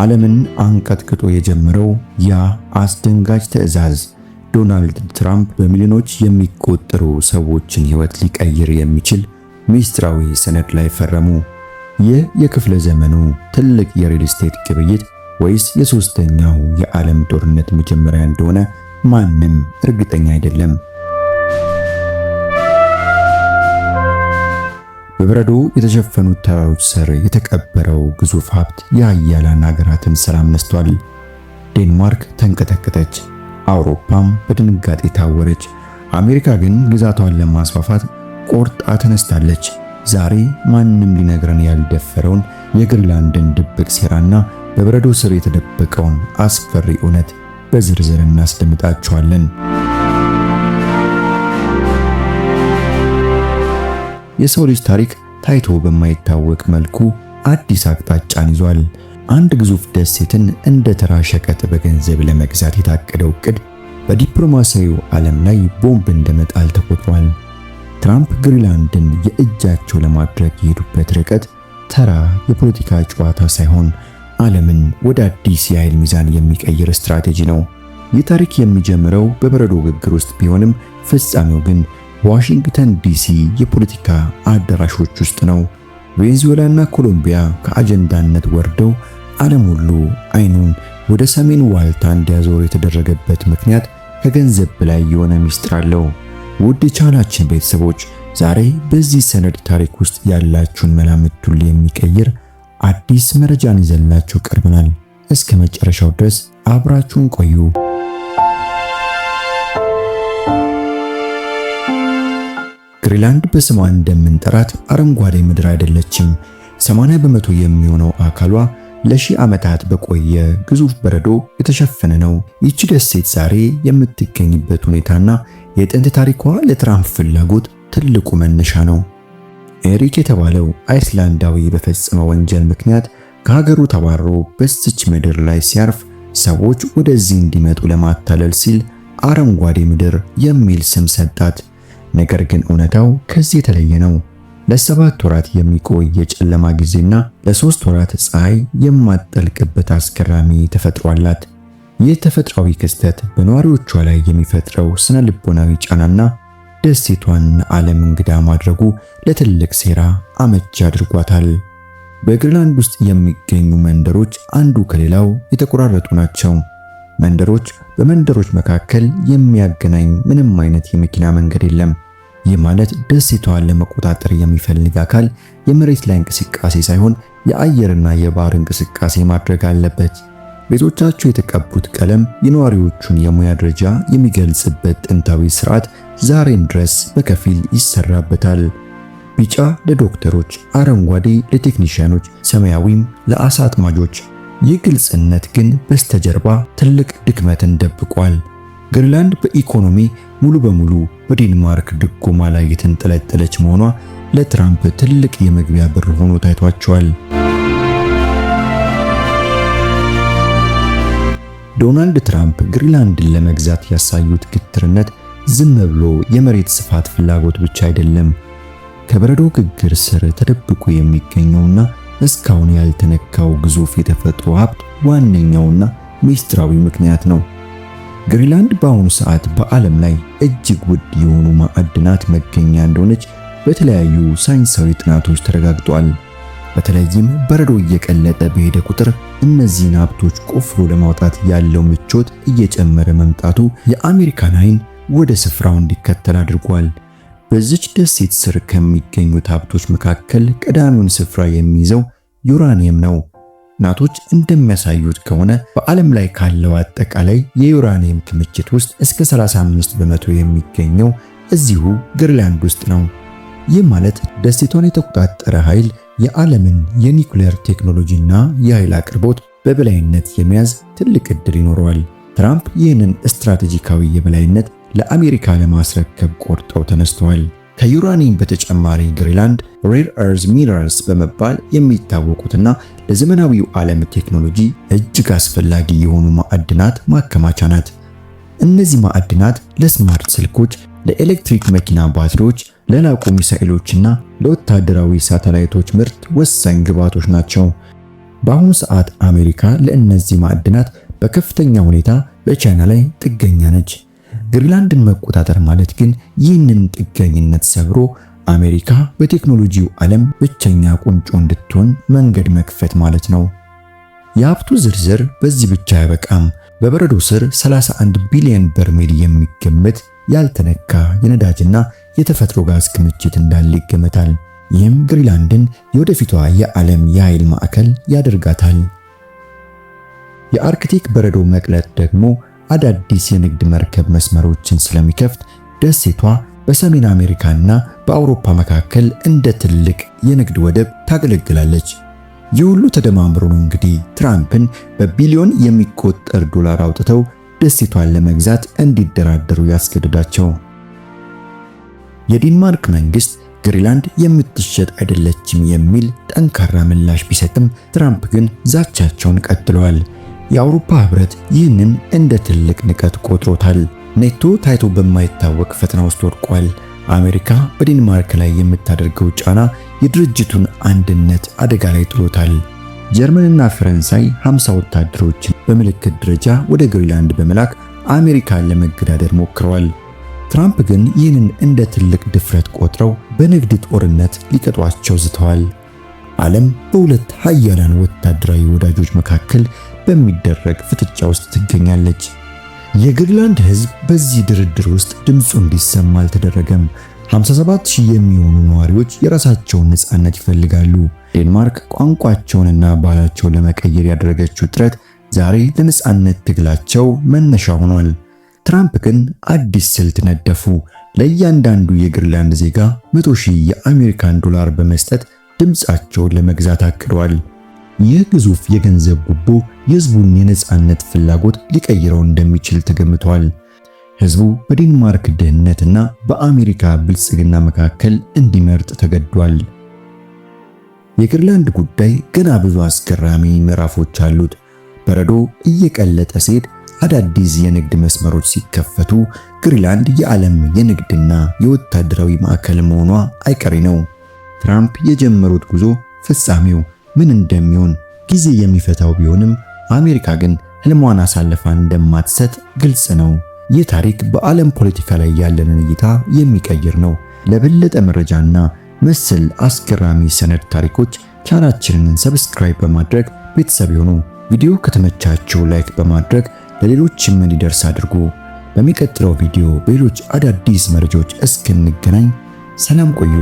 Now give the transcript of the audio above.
ዓለምን አንቀጥቅጦ የጀመረው ያ አስደንጋጭ ትዕዛዝ ዶናልድ ትራምፕ በሚሊዮኖች የሚቆጠሩ ሰዎችን ሕይወት ሊቀይር የሚችል ሚስጥራዊ ሰነድ ላይ ፈረሙ። ይህ የክፍለ ዘመኑ ትልቅ የሪል ስቴት ግብይት ወይስ የሶስተኛው የዓለም ጦርነት መጀመሪያ እንደሆነ ማንም እርግጠኛ አይደለም። በበረዶ የተሸፈኑት ተራሮች ስር የተቀበረው ግዙፍ ሀብት የኃያላን ሀገራትን ሰላም ነስቷል። ዴንማርክ ተንቀጠቀጠች፣ አውሮፓም በድንጋጤ ታወረች። አሜሪካ ግን ግዛቷን ለማስፋፋት ቆርጣ ተነስታለች። ዛሬ ማንም ሊነግረን ያልደፈረውን የግሪንላንድን ድብቅ ሴራና በበረዶ ስር የተደበቀውን አስፈሪ እውነት በዝርዝር እናስደምጣችኋለን። የሰው ልጅ ታሪክ ታይቶ በማይታወቅ መልኩ አዲስ አቅጣጫን ይዟል። አንድ ግዙፍ ደሴትን እንደ ተራ ሸቀጥ በገንዘብ ለመግዛት የታቀደው ዕቅድ በዲፕሎማሲያዊው ዓለም ላይ ቦምብ እንደመጣል ተቆጥሯል። ትራምፕ ግሪንላንድን የእጃቸው ለማድረግ የሄዱበት ርቀት ተራ የፖለቲካ ጨዋታ ሳይሆን ዓለምን ወደ አዲስ የኃይል ሚዛን የሚቀይር ስትራቴጂ ነው። ይህ ታሪክ የሚጀምረው በበረዶ ግግር ውስጥ ቢሆንም ፍጻሜው ግን ዋሽንግተን ዲሲ የፖለቲካ አዳራሾች ውስጥ ነው። ቬኔዙዌላና ኮሎምቢያ ከአጀንዳነት ወርደው ዓለም ሁሉ አይኑን ወደ ሰሜን ዋልታ እንዲያዞር የተደረገበት ምክንያት ከገንዘብ በላይ የሆነ ሚስጥር አለው። ውድ የቻናላችን ቤተሰቦች ዛሬ በዚህ ሰነድ ታሪክ ውስጥ ያላችሁን መላምት ሁሉ የሚቀይር አዲስ መረጃን ይዘንላችሁ ቀርበናል። እስከ መጨረሻው ድረስ አብራችሁን ቆዩ። ግሪንላንድ በስሟ እንደምንጠራት አረንጓዴ ምድር አይደለችም። 80 በመቶ የሚሆነው አካሏ ለሺህ ዓመታት በቆየ ግዙፍ በረዶ የተሸፈነ ነው። ይቺ ደሴት ዛሬ የምትገኝበት ሁኔታና የጥንት ታሪኳ ለትራምፕ ፍላጎት ትልቁ መነሻ ነው። ኤሪክ የተባለው አይስላንዳዊ በፈጸመው ወንጀል ምክንያት ከሀገሩ ተባሮ በዚች ምድር ላይ ሲያርፍ ሰዎች ወደዚህ እንዲመጡ ለማታለል ሲል አረንጓዴ ምድር የሚል ስም ሰጣት። ነገር ግን እውነታው ከዚህ የተለየ ነው። ለ7 ወራት የሚቆይ የጨለማ ጊዜና ለ3 ወራት ፀሐይ የማትጠልቅበት አስገራሚ ተፈጥሮ አላት። ይህ ተፈጥሯዊ ክስተት በነዋሪዎቿ ላይ የሚፈጥረው ስነ ልቦናዊ ጫናና ደሴቷን ዓለም እንግዳ ማድረጉ ለትልቅ ሴራ አመቺ አድርጓታል። በግሪንላንድ ውስጥ የሚገኙ መንደሮች አንዱ ከሌላው የተቆራረጡ ናቸው። መንደሮች በመንደሮች መካከል የሚያገናኝ ምንም አይነት የመኪና መንገድ የለም። ይህ ማለት ደሴቷን ለመቆጣጠር የሚፈልግ አካል የመሬት ላይ እንቅስቃሴ ሳይሆን የአየርና የባህር እንቅስቃሴ ማድረግ አለበት። ቤቶቻቸው የተቀቡት ቀለም የነዋሪዎቹን የሙያ ደረጃ የሚገልጽበት ጥንታዊ ስርዓት ዛሬም ድረስ በከፊል ይሰራበታል። ቢጫ ለዶክተሮች፣ አረንጓዴ ለቴክኒሽያኖች፣ ሰማያዊም ለአሳ አጥማጆች። ይህ ግልጽነት ግን በስተጀርባ ትልቅ ድክመትን ደብቋል። ግሪንላንድ በኢኮኖሚ ሙሉ በሙሉ በዴንማርክ ድጎማ ላይ የተንጠለጠለች መሆኗ ለትራምፕ ትልቅ የመግቢያ በር ሆኖ ታይቷቸዋል። ዶናልድ ትራምፕ ግሪንላንድን ለመግዛት ያሳዩት ግትርነት ዝም ብሎ የመሬት ስፋት ፍላጎት ብቻ አይደለም። ከበረዶ ግግር ስር ተደብቆ የሚገኘውና እስካሁን ያልተነካው ግዙፍ የተፈጥሮ ሀብት ዋነኛውና ሚስጥራዊ ምክንያት ነው። ግሪንላንድ በአሁኑ ሰዓት በዓለም ላይ እጅግ ውድ የሆኑ ማዕድናት መገኛ እንደሆነች በተለያዩ ሳይንሳዊ ጥናቶች ተረጋግጧል። በተለይም በረዶ እየቀለጠ በሄደ ቁጥር እነዚህን ሀብቶች ቆፍሮ ለማውጣት ያለው ምቾት እየጨመረ መምጣቱ የአሜሪካን ዓይን ወደ ስፍራው እንዲከተል አድርጓል። በዚች ደሴት ስር ከሚገኙት ሀብቶች መካከል ቀዳሚውን ስፍራ የሚይዘው ዩራኒየም ነው። ጥናቶች እንደሚያሳዩት ከሆነ በዓለም ላይ ካለው አጠቃላይ የዩራኒየም ክምችት ውስጥ እስከ 35 በመቶ የሚገኘው እዚሁ ግሪንላንድ ውስጥ ነው። ይህ ማለት ደሴቷን የተቆጣጠረ ኃይል የዓለምን የኒውክሌር ቴክኖሎጂና የኃይል አቅርቦት በበላይነት የመያዝ ትልቅ ዕድል ይኖረዋል። ትራምፕ ይህንን ስትራቴጂካዊ የበላይነት ለአሜሪካ ለማስረከብ ቆርጠው ተነስተዋል። ከዩራኒየም በተጨማሪ ግሪንላንድ ሬር እርዝ ሚነራልስ በመባል የሚታወቁትና ለዘመናዊው ዓለም ቴክኖሎጂ እጅግ አስፈላጊ የሆኑ ማዕድናት ማከማቻ ናት። እነዚህ ማዕድናት ለስማርት ስልኮች፣ ለኤሌክትሪክ መኪና ባትሪዎች፣ ለላቁ ሚሳኤሎችና ለወታደራዊ ሳተላይቶች ምርት ወሳኝ ግብዓቶች ናቸው። በአሁኑ ሰዓት አሜሪካ ለእነዚህ ማዕድናት በከፍተኛ ሁኔታ በቻይና ላይ ጥገኛ ነች። ግሪንላንድን መቆጣጠር ማለት ግን ይህንን ጥገኝነት ሰብሮ አሜሪካ በቴክኖሎጂው ዓለም ብቸኛ ቁንጮ እንድትሆን መንገድ መክፈት ማለት ነው። የሀብቱ ዝርዝር በዚህ ብቻ አያበቃም። በበረዶ ስር 31 ቢሊዮን በርሜል የሚገመት ያልተነካ የነዳጅና የተፈጥሮ ጋዝ ክምችት እንዳለ ይገመታል። ይህም ግሪንላንድን የወደፊቷ የዓለም የኃይል ማዕከል ያደርጋታል። የአርክቲክ በረዶ መቅለጥ ደግሞ አዳዲስ የንግድ መርከብ መስመሮችን ስለሚከፍት ደሴቷ በሰሜን አሜሪካና በአውሮፓ መካከል እንደ ትልቅ የንግድ ወደብ ታገለግላለች። ይህ ሁሉ ተደማምሮ ነው እንግዲህ ትራምፕን በቢሊዮን የሚቆጠር ዶላር አውጥተው ደሴቷን ለመግዛት እንዲደራደሩ ያስገድዳቸው። የዴንማርክ መንግስት ግሪንላንድ የምትሸጥ አይደለችም የሚል ጠንካራ ምላሽ ቢሰጥም ትራምፕ ግን ዛቻቸውን ቀጥለዋል። የአውሮፓ ህብረት ይህንን እንደ ትልቅ ንቀት ቆጥሮታል። ኔቶ ታይቶ በማይታወቅ ፈተና ውስጥ ወድቋል። አሜሪካ በዴንማርክ ላይ የምታደርገው ጫና የድርጅቱን አንድነት አደጋ ላይ ጥሎታል። ጀርመንና ፈረንሳይ 50 ወታደሮችን በምልክት ደረጃ ወደ ግሪንላንድ በመላክ አሜሪካን ለመገዳደር ሞክረዋል። ትራምፕ ግን ይህንን እንደ ትልቅ ድፍረት ቆጥረው በንግድ ጦርነት ሊቀጧቸው ዝተዋል። ዓለም በሁለት ሀያላን ወታደራዊ ወዳጆች መካከል በሚደረግ ፍጥጫ ውስጥ ትገኛለች። የግሪንላንድ ህዝብ በዚህ ድርድር ውስጥ ድምፁ እንዲሰማ አልተደረገም። 57000 የሚሆኑ ነዋሪዎች የራሳቸውን ነፃነት ይፈልጋሉ። ዴንማርክ ቋንቋቸውንና ባህላቸውን ለመቀየር ያደረገችው ጥረት ዛሬ ለነፃነት ትግላቸው መነሻ ሆኗል። ትራምፕ ግን አዲስ ስልት ነደፉ። ለእያንዳንዱ የግሪንላንድ ዜጋ 100,000 የአሜሪካን ዶላር በመስጠት ድምፃቸውን ለመግዛት አቅደዋል። ይህ ግዙፍ የገንዘብ ጉቦ የህዝቡን የነፃነት ፍላጎት ሊቀይረው እንደሚችል ተገምቷል። ህዝቡ በዴንማርክ ድህነትና በአሜሪካ ብልጽግና መካከል እንዲመርጥ ተገዷል። የግሪንላንድ ጉዳይ ገና ብዙ አስገራሚ ምዕራፎች አሉት። በረዶ እየቀለጠ ሲሄድ አዳዲስ የንግድ መስመሮች ሲከፈቱ ግሪንላንድ የዓለም የንግድና የወታደራዊ ማዕከል መሆኗ አይቀሬ ነው። ትራምፕ የጀመሩት ጉዞ ፍጻሜው ምን እንደሚሆን ጊዜ የሚፈታው ቢሆንም አሜሪካ ግን ህልሟን አሳልፋ እንደማትሰጥ ግልጽ ነው። ይህ ታሪክ በዓለም ፖለቲካ ላይ ያለንን እይታ የሚቀይር ነው። ለበለጠ መረጃና መሰል አስገራሚ ሰነድ ታሪኮች ቻናላችንን ሰብስክራይብ በማድረግ ቤተሰብ ይሁኑ። ቪዲዮ ከተመቻችሁ ላይክ በማድረግ ለሌሎችም እንዲደርስ አድርጉ። በሚቀጥለው ቪዲዮ በሌሎች አዳዲስ መረጃዎች እስክንገናኝ ሰላም ቆዩ።